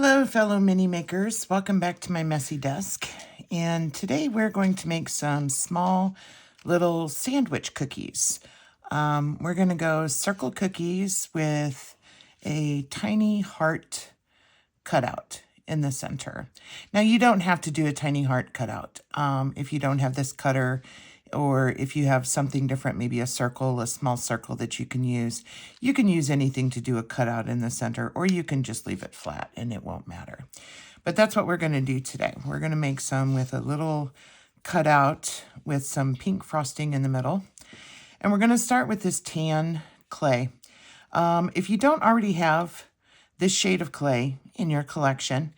Hello, fellow mini makers. Welcome back to my messy desk. And today we're going to make some small little sandwich cookies. We're going to go circle cookies with a tiny heart cutout in the center. Now, you don't have to do a tiny heart cutout. If you don't have this cutter, or if you have something different, maybe a circle, a small circle that you can use anything to do a cutout in the center, or you can just leave it flat and it won't matter. But that's what we're going to do today. We're going to make some with a little cutout with some pink frosting in the middle. And we're going to start with this tan clay. If you don't already have this shade of clay in your collection,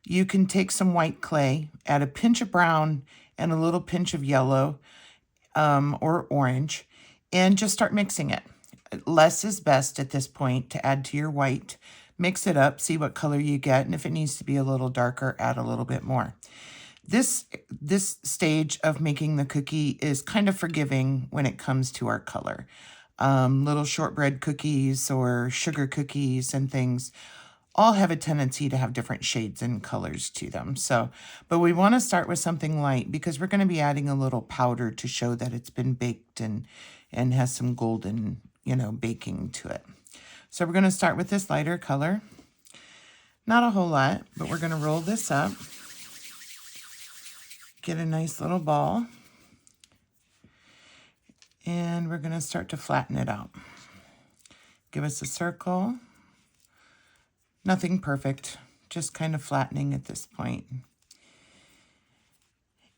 you can take some white clay, add a pinch of brown and a little pinch of yellow or orange, and just start mixing it. Less is best at this point to add to your white. Mix it up, see what color you get, and if it needs to be a little darker, add a little bit more. This stage of making the cookie is kind of forgiving when it comes to our color. Little shortbread cookies or sugar cookies and things all have a tendency to have different shades and colors to them. But we want to start with something light because we're going to be adding a little powder to show that it's been baked and has some golden, baking to it. So we're going to start with this lighter color. Not a whole lot, but we're going to roll this up. Get a nice little ball. And we're going to start to flatten it out. Give us a circle. Nothing perfect, just kind of flattening at this point.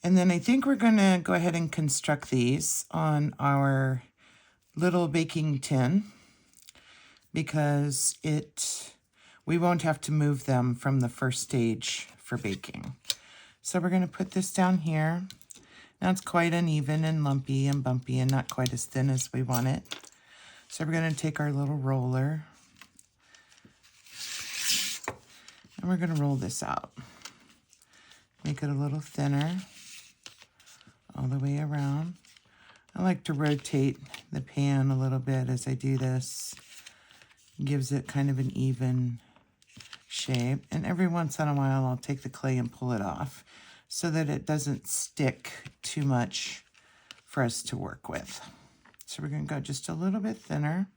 And then I think we're going to go ahead and construct these on our little baking tin because we won't have to move them from the first stage for baking. So we're going to put this down here. Now it's quite uneven and lumpy and bumpy and not quite as thin as we want it. So we're going to take our little roller and we're going to roll this out. Make it a little thinner all the way around. I like to rotate the pan a little bit as I do this. It gives it kind of an even shape. And every once in a while, I'll take the clay and pull it off so that it doesn't stick too much for us to work with. So we're going to go just a little bit thinner.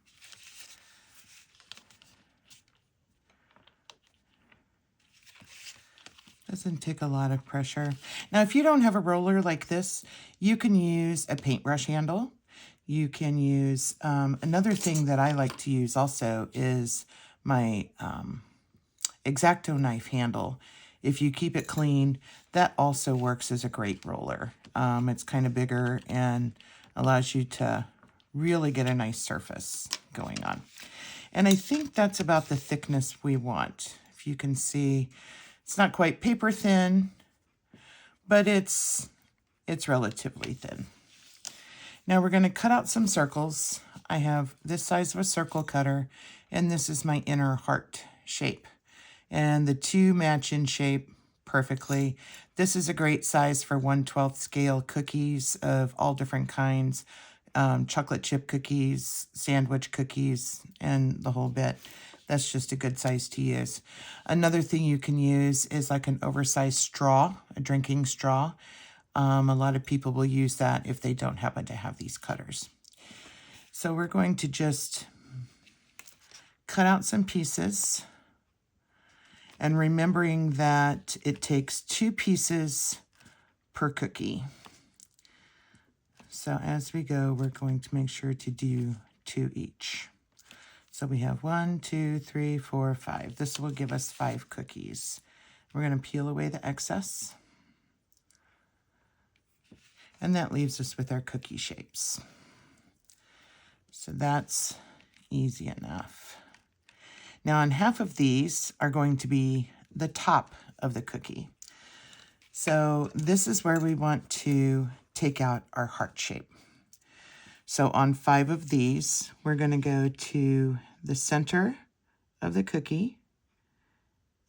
Doesn't take a lot of pressure. Now, if you don't have a roller like this, you can use a paintbrush handle. You can use, another thing that I like to use also is my X-Acto knife handle. If you keep it clean, that also works as a great roller. It's kind of bigger and allows you to really get a nice surface going on. And I think that's about the thickness we want. If you can see, it's not quite paper thin, but it's relatively thin. Now we're going to cut out some circles. I have this size of a circle cutter, and this is my inner heart shape. And the two match in shape perfectly. This is a great size for 1/12 scale cookies of all different kinds. Chocolate chip cookies, sandwich cookies, and the whole bit. That's just a good size to use. Another thing you can use is like an oversized straw, a drinking straw. A lot of people will use that if they don't happen to have these cutters. So we're going to just cut out some pieces. And remembering that it takes 2 pieces per cookie. So as we go, we're going to make sure to do 2 each. So we have 1, 2, 3, 4, 5. This will give us 5 cookies. We're going to peel away the excess. And that leaves us with our cookie shapes. So that's easy enough. Now on half of these are going to be the top of the cookie. So this is where we want to take out our heart shape. So on 5 of these, we're going to go to the center of the cookie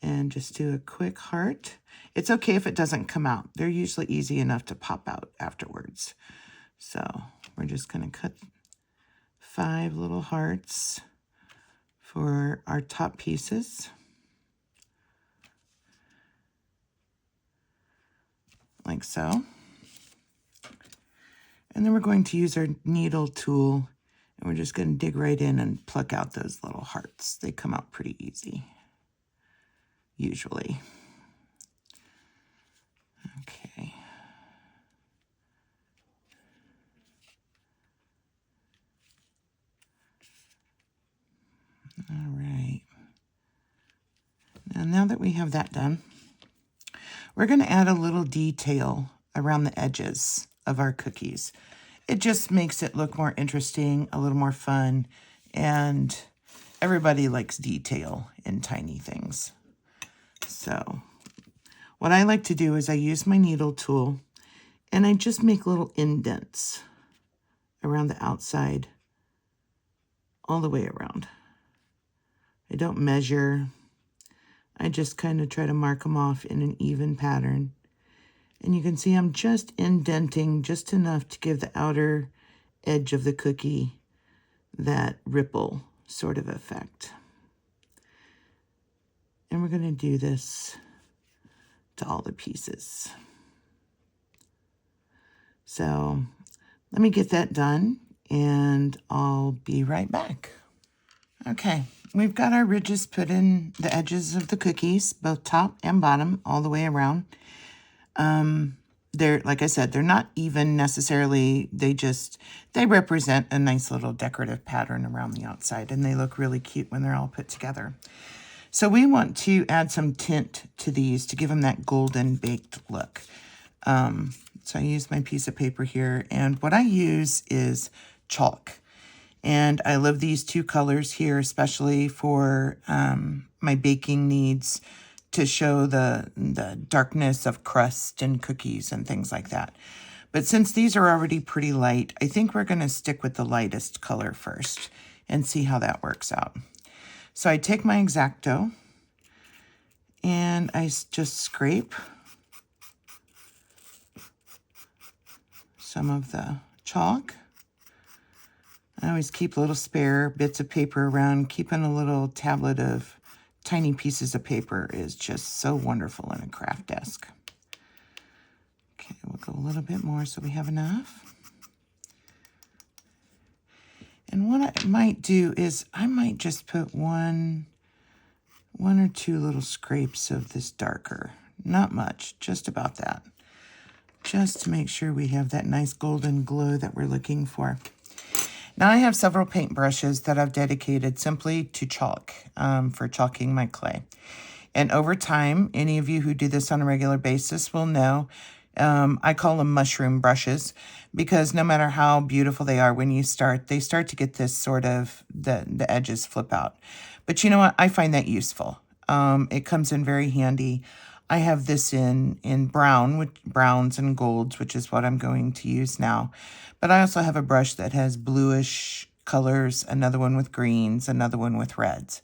and just do a quick heart. It's okay if it doesn't come out. They're usually easy enough to pop out afterwards. So we're just going to cut 5 little hearts for our top pieces. so. And then we're going to use our needle tool, and we're just going to dig right in and pluck out those little hearts. They come out pretty easy, usually. Okay. All right. Now that we have that done, we're going to add a little detail around the edges of our cookies. It just makes it look more interesting, a little more fun, and everybody likes detail in tiny things. So what I like to do is I use my needle tool and I just make little indents around the outside all the way around. I don't measure. I just kind of try to mark them off in an even pattern. And you can see I'm just indenting just enough to give the outer edge of the cookie that ripple sort of effect. And we're going to do this to all the pieces. So let me get that done and I'll be right back. Okay, we've got our ridges put in the edges of the cookies, both top and bottom, all the way around. They're, like I said, they're not even necessarily, they represent a nice little decorative pattern around the outside, and they look really cute when they're all put together. So we want to add some tint to these to give them that golden baked look. So I use my piece of paper here, and what I use is chalk. And I love these two colors here, especially for my baking needs, to show the darkness of crust and cookies and things like that. But since these are already pretty light, I think we're going to stick with the lightest color first and see how that works out. So I take my X-Acto and I just scrape some of the chalk. I always keep little spare bits of paper around. Keeping a little tablet of tiny pieces of paper is just so wonderful in a craft desk. Okay, we'll go a little bit more so we have enough. And what I might do is I might just put one or two little scrapes of this darker. Not much, just about that. Just to make sure we have that nice golden glow that we're looking for. Now I have several paint brushes that I've dedicated simply to chalk, for chalking my clay. And over time, any of you who do this on a regular basis will know, I call them mushroom brushes, because no matter how beautiful they are when you start, they start to get this sort of, the edges flip out. But you know what? I find that useful. It comes in very handy. I have this in brown, with browns and golds, which is what I'm going to use now. But I also have a brush that has bluish colors, another one with greens, another one with reds.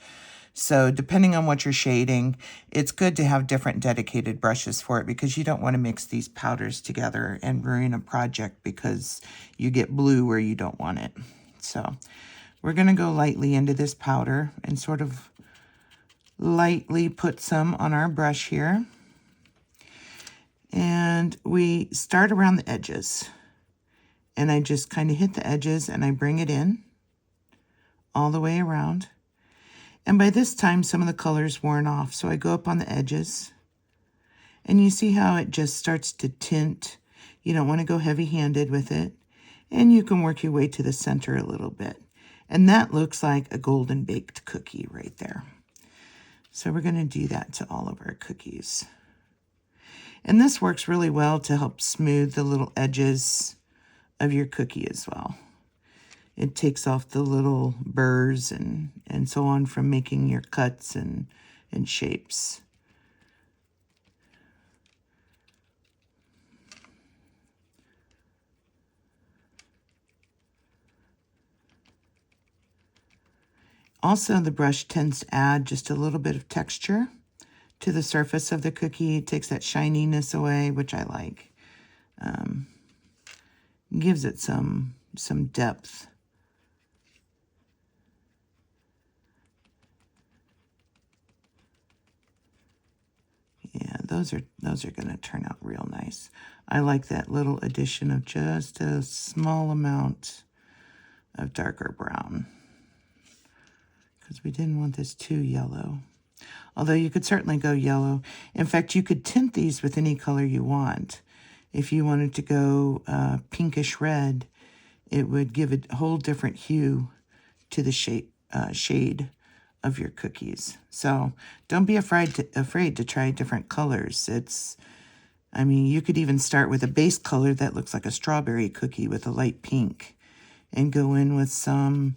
So depending on what you're shading, it's good to have different dedicated brushes for it, because you don't want to mix these powders together and ruin a project because you get blue where you don't want it. So we're going to go lightly into this powder and sort of lightly put some on our brush here. And we start around the edges. And I just kind of hit the edges and I bring it in all the way around. And by this time, some of the color's worn off. So I go up on the edges. And you see how it just starts to tint. You don't want to go heavy-handed with it. And you can work your way to the center a little bit. And that looks like a golden baked cookie right there. So we're going to do that to all of our cookies. And this works really well to help smooth the little edges of your cookie as well. It takes off the little burrs and so on from making your cuts and shapes. Also, the brush tends to add just a little bit of texture to the surface of the cookie. It takes that shininess away, which I like. Gives it some depth. Yeah, those are going to turn out real nice. I like that little addition of just a small amount of darker brown because we didn't want this too yellow. Although you could certainly go yellow. In fact, you could tint these with any color you want. If you wanted to go pinkish red, it would give a whole different hue to the shade of your cookies. So don't be afraid to try different colors. I mean, you could even start with a base color that looks like a strawberry cookie with a light pink and go in with some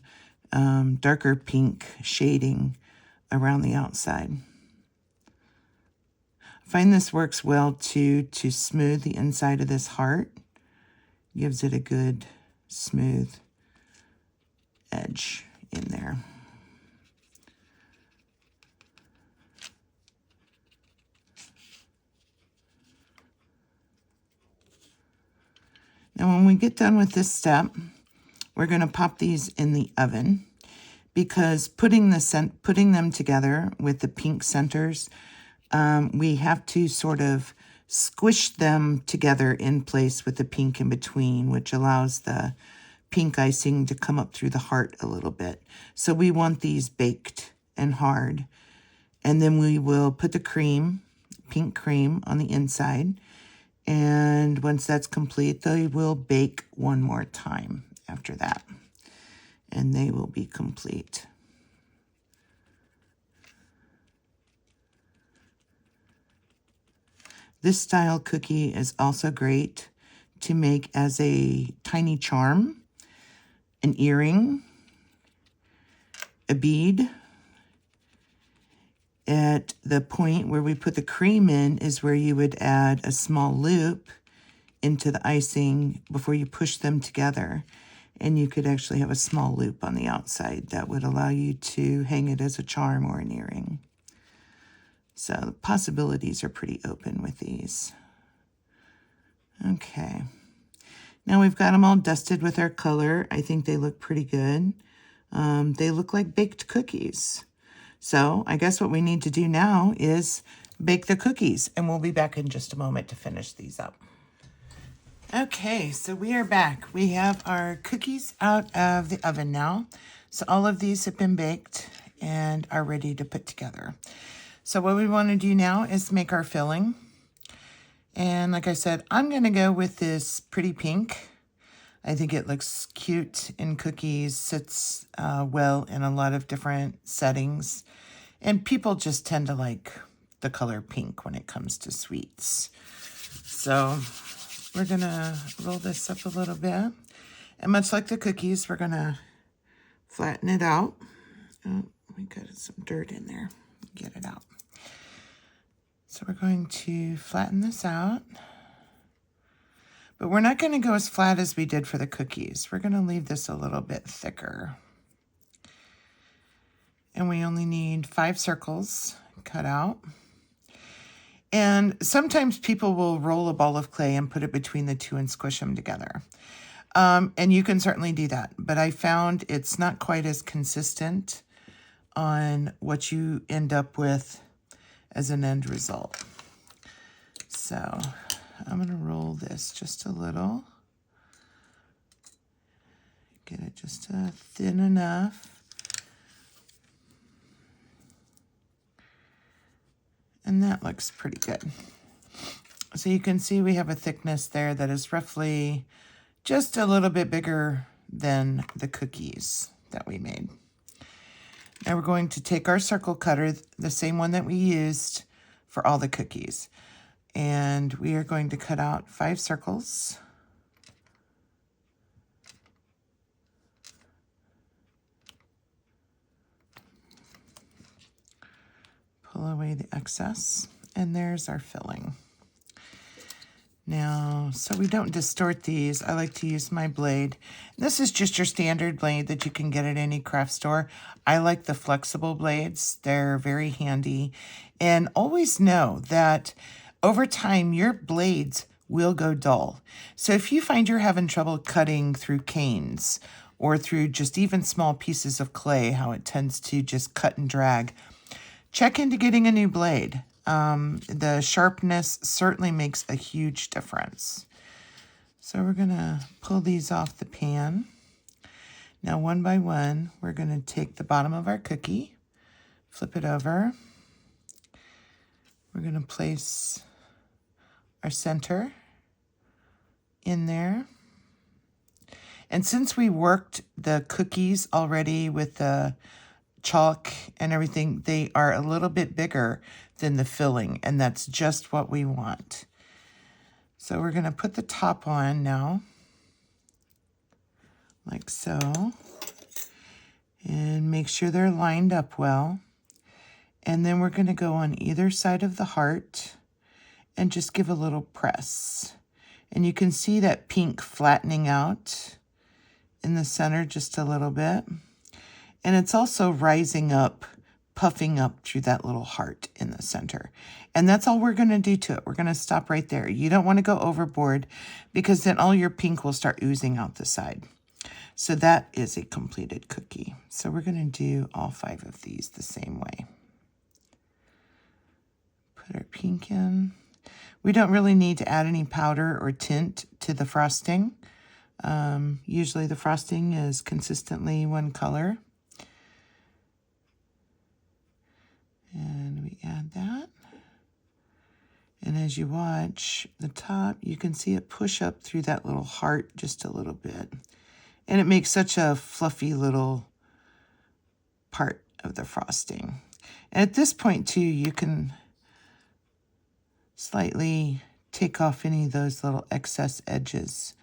darker pink shading around the outside. I find this works well to smooth the inside of this heart. Gives it a good smooth edge in there. Now when we get done with this step, we're going to pop these in the oven because putting them together with the pink centers, we have to sort of squish them together in place with the pink in between, which allows the pink icing to come up through the heart a little bit. So we want these baked and hard. And then we will put the cream, pink cream, on the inside. And once that's complete, they will bake one more time after that. And they will be complete. This style cookie is also great to make as a tiny charm, an earring, a bead. At the point where we put the cream in is where you would add a small loop into the icing before you push them together. And you could actually have a small loop on the outside that would allow you to hang it as a charm or an earring. So the possibilities are pretty open with these. Okay. Now we've got them all dusted with our color. I think they look pretty good. They look like baked cookies. So I guess what we need to do now is bake the cookies, and we'll be back in just a moment to finish these up. Okay, so we are back. We have our cookies out of the oven now. So all of these have been baked and are ready to put together. So what we want to do now is make our filling. And like I said, I'm going to go with this pretty pink. I think it looks cute in cookies, sits well in a lot of different settings. And people just tend to like the color pink when it comes to sweets. So we're going to roll this up a little bit. And much like the cookies, we're going to flatten it out. Oh, we got some dirt in there. Get it out. So we're going to flatten this out. But we're not going to go as flat as we did for the cookies. We're going to leave this a little bit thicker. And we only need 5 circles cut out. And sometimes people will roll a ball of clay and put it between the two and squish them together. And you can certainly do that. But I found it's not quite as consistent on what you end up with as an end result. So I'm going to roll this just a little. Get it just thin enough. And that looks pretty good. So you can see we have a thickness there that is roughly just a little bit bigger than the cookies that we made. Now we're going to take our circle cutter, the same one that we used for all the cookies. And we are going to cut out 5 circles. Pull away the excess, and there's our filling. Now, so we don't distort these, I like to use my blade. This is just your standard blade that you can get at any craft store. I like the flexible blades. They're very handy. And always know that over time, your blades will go dull. So if you find you're having trouble cutting through canes or through just even small pieces of clay, how it tends to just cut and drag, check into getting a new blade. The sharpness certainly makes a huge difference. So we're going to pull these off the pan. Now, one by one, we're going to take the bottom of our cookie, flip it over. We're going to place our center in there. And since we worked the cookies already with the chalk and everything, they are a little bit bigger than the filling, and that's just what we want. So we're going to put the top on now, like so, and make sure they're lined up well. And then we're going to go on either side of the heart and just give a little press. And you can see that pink flattening out in the center just a little bit. And it's also rising up, puffing up through that little heart in the center. And that's all we're going to do to it. We're going to stop right there. You don't want to go overboard because then all your pink will start oozing out the side. So that is a completed cookie. So we're going to do all 5 of these the same way. Put our pink in. We don't really need to add any powder or tint to the frosting. Usually the frosting is consistently one color. And we add that. And as you watch the top, you can see it push up through that little heart just a little bit. And it makes such a fluffy little part of the frosting. And at this point too, you can slightly take off any of those little excess edges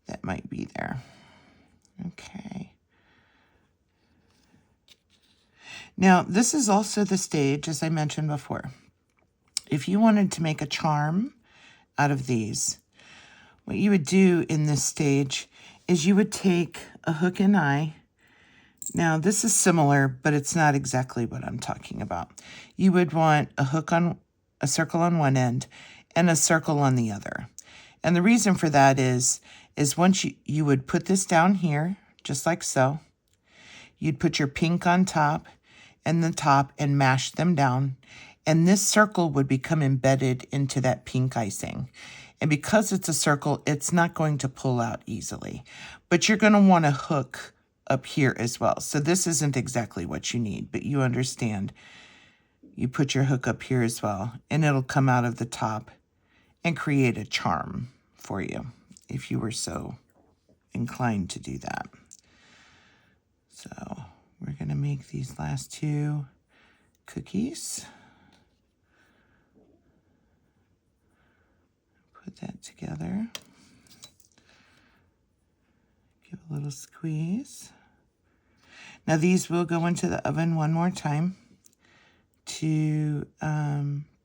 that might be there. Okay. Now, this is also the stage, as I mentioned before. If you wanted to make a charm out of these, what you would do in this stage is you would take a hook and eye. Now, this is similar, but it's not exactly what I'm talking about. You would want a hook on a circle on one end and a circle on the other. And the reason for that is once you would put this down here, just like so. You'd put your pink on top and the top and mash them down. And this circle would become embedded into that pink icing. And because it's a circle, it's not going to pull out easily. But you're going to want a hook up here as well. So this isn't exactly what you need, but you understand. You put your hook up here as well, and it'll come out of the top and create a charm for you if you were so inclined to do that. So we're going to make these last 2 cookies. Put that together. Give a little squeeze. Now these will go into the oven one more time to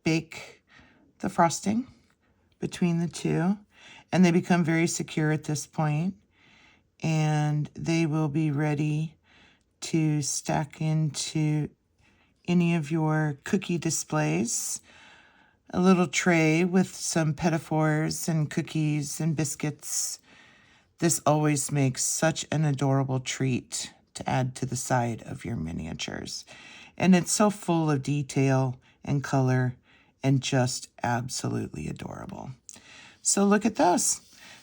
bake the frosting between the 2. And they become very secure at this point. And they will be ready to stack into any of your cookie displays. A little tray with some pinafores and cookies and biscuits. This always makes such an adorable treat to add to the side of your miniatures. And it's so full of detail and color and just absolutely adorable. So look at those.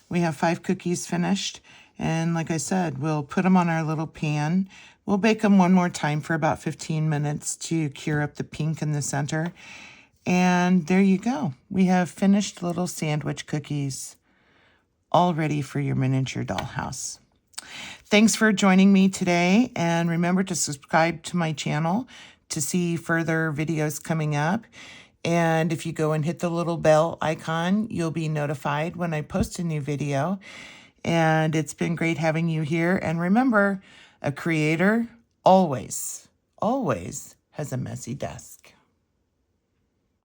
We have 5 cookies finished. And like I said, we'll put them on our little pan. We'll bake them one more time for about 15 minutes to cure up the pink in the center. And there you go. We have finished little sandwich cookies all ready for your miniature dollhouse. Thanks for joining me today. And remember to subscribe to my channel to see further videos coming up. And if you go and hit the little bell icon, you'll be notified when I post a new video. And it's been great having you here. And remember, a creator always, always has a messy desk.